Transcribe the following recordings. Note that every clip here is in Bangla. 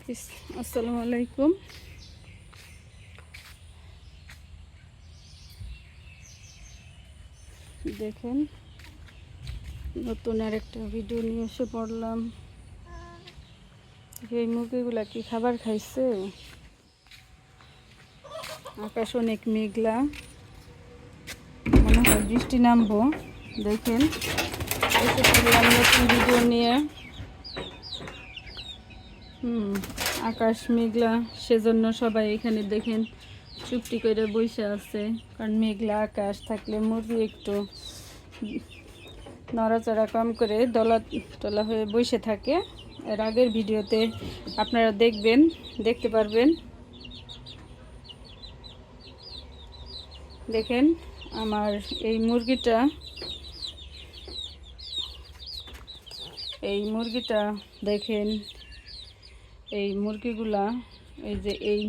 আসসালামু আলাইকুম। দেখেন, নতুন আর একটা ভিডিও নিয়ে এসে পড়লাম। এই মুরগিগুলা কি খাবার খাইছে? আকাশ অনেক মেঘলা, মনে হয় বৃষ্টি নামবো। দেখেন, এসে পড়লাম নতুন ভিডিও নিয়ে। আকাশ মেঘলা, সেজন্য সবাই এখানে দেখেন চুপটি করে বসে আছে। কারণ মেঘলা আকাশ থাকলে মুরগি একটু নড়াচড়া কম করে দলা হয়ে বসে থাকে। এর আগের ভিডিওতে আপনারা দেখতে পারবেন। দেখেন আমার এই মুরগিটা দেখেন, এই মুরগিগুলা, এই যে এই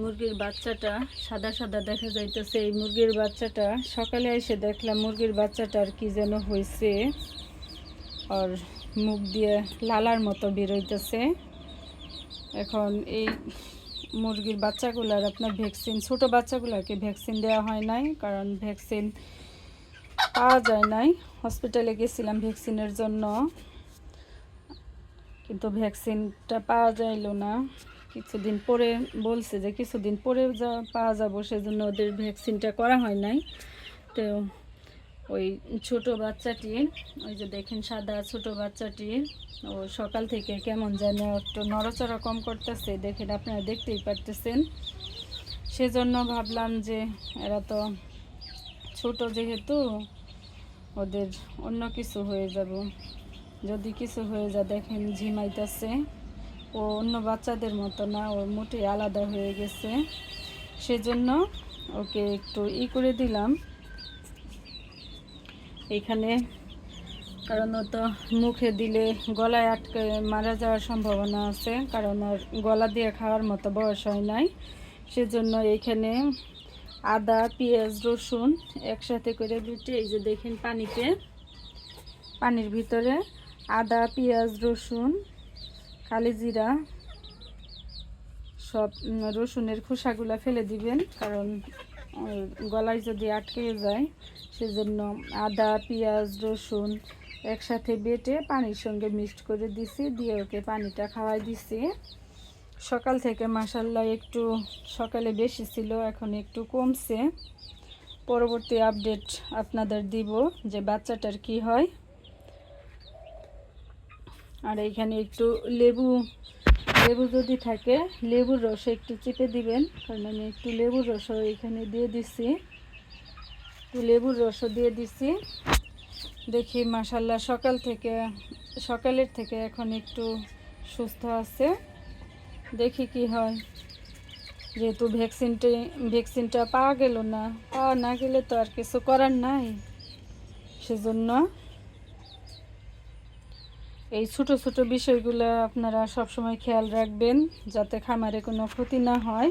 মুরগির বাচ্চাটা সাদা সাদা দেখা যাইতেছে। এই মুরগির বাচ্চাটা সকালে এসে দেখলাম মুরগির বাচ্চাটার কি যেন হয়েছে, আর মুখ দিয়ে লালার মতো বেরোইতেছে। এখন এই মুরগির বাচ্চাগুলার আপনার ভ্যাকসিন, ছোট বাচ্চাগুলোকে ভ্যাকসিন দেওয়া হয় নাই, কারণ ভ্যাকসিন পাওয়া যায় নাই। হসপিটালে গেছিলাম ভ্যাকসিনের জন্য, কিন্তু ভ্যাকসিনটা পাওয়া যাইল না। কিছুদিন পরে বলছে যে কিছুদিন পরে পাওয়া যাবো, সেজন্য ওদের ভ্যাকসিনটা করা হয় নাই। তো ওই ছোট বাচ্চাটি, ওই যে দেখেন সাদা ছোট বাচ্চাটি, ও সকাল থেকে কেমন যেন একটু নড়াচড়া কম করতেছে। দেখেন, আপনারা দেখতেই পারতেছেন। সেজন্য ভাবলাম যে এরা তো ছোট, যেহেতু ওদের অন্য কিছু হয়ে যাব। যদি কিছু হয়ে যায়, দেখেন ঝিমাইতেছে। ও অন্য বাচ্চাদের মতো না, ওর মোটেই আলাদা হয়ে গেছে। সেজন্য ওকে একটু করে দিলাম এখানে, কারণ ও তো মুখে দিলে গলায় আটকে মারা যাওয়ার সম্ভাবনা আছে, কারণ ওর গলা দিয়ে খাওয়ার মতো বয়স হয় নাই। সেজন্য এইখানে আদা, পেঁয়াজ, রসুন একসাথে করে বেটে, এই যে দেখেন পানির ভিতরে আদা, পেঁয়াজ, রসুন, কালি জিরা, সব রসুনের খোসাগুলা ফেলে দিবেন, কারণ গলায় যদি আটকে যায়। সেজন্য আদা, পেঁয়াজ, রসুন একসাথে বেটে পানির সঙ্গে মিক্সড করে দিছি, দিয়ে ওকে পানিটা খাওয়াই দিছি। সকাল থেকে মাশাআল্লাহ একটু সকালে বেশি ছিল, এখন একটু কমছে। পরবর্তী আপডেট আপনাদের দিব যে বাচ্চাটার কি হয়। আর এইখানে একটু লেবু যদি থাকে, লেবুর রস একটু চিপে দিবেন, কারণ আমি একটু লেবুর রসও এখানে দিয়ে দিছি। লেবুর রসও দিয়ে দিছি। দেখি মাশাআল্লাহ সকালের থেকে এখন একটু সুস্থ আছে। দেখি কি হয়। যেহেতু ভ্যাকসিনটা পাওয়া না গেলে তো আর কিছু করার নাই। সেজন্য এই ছোট ছোট বিষয়গুলো আপনারা সবসময় খেয়াল রাখবেন, যাতে খামারে কোনো ক্ষতি না হয়।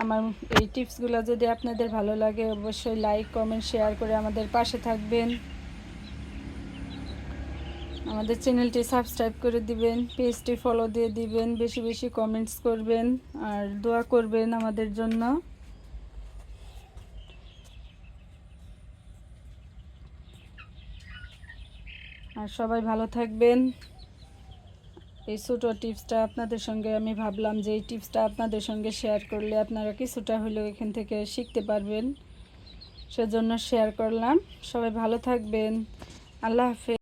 আমার এই টিপসগুলো যদি আপনাদের ভালো লাগে, অবশ্যই লাইক, কমেন্ট, শেয়ার করে আমাদের পাশে থাকবেন। আমাদের চ্যানেলটি সাবস্ক্রাইব করে দিবেন, পেজটি ফলো দিয়ে দিবেন, বেশি বেশি কমেন্টস করবেন আর দোয়া করবেন আমাদের জন্য। আর সবাই ভালো থাকবেন। এই ছোটো টিপসটা আপনাদের সঙ্গে আমি ভাবলাম যে এই টিপসটা আপনাদের সঙ্গে শেয়ার করলে আপনারা কিছুটা হলেও এখান থেকে শিখতে পারবেন, সেজন্য শেয়ার করলাম। সবাই ভালো থাকবেন। আল্লাহ হাফেজ।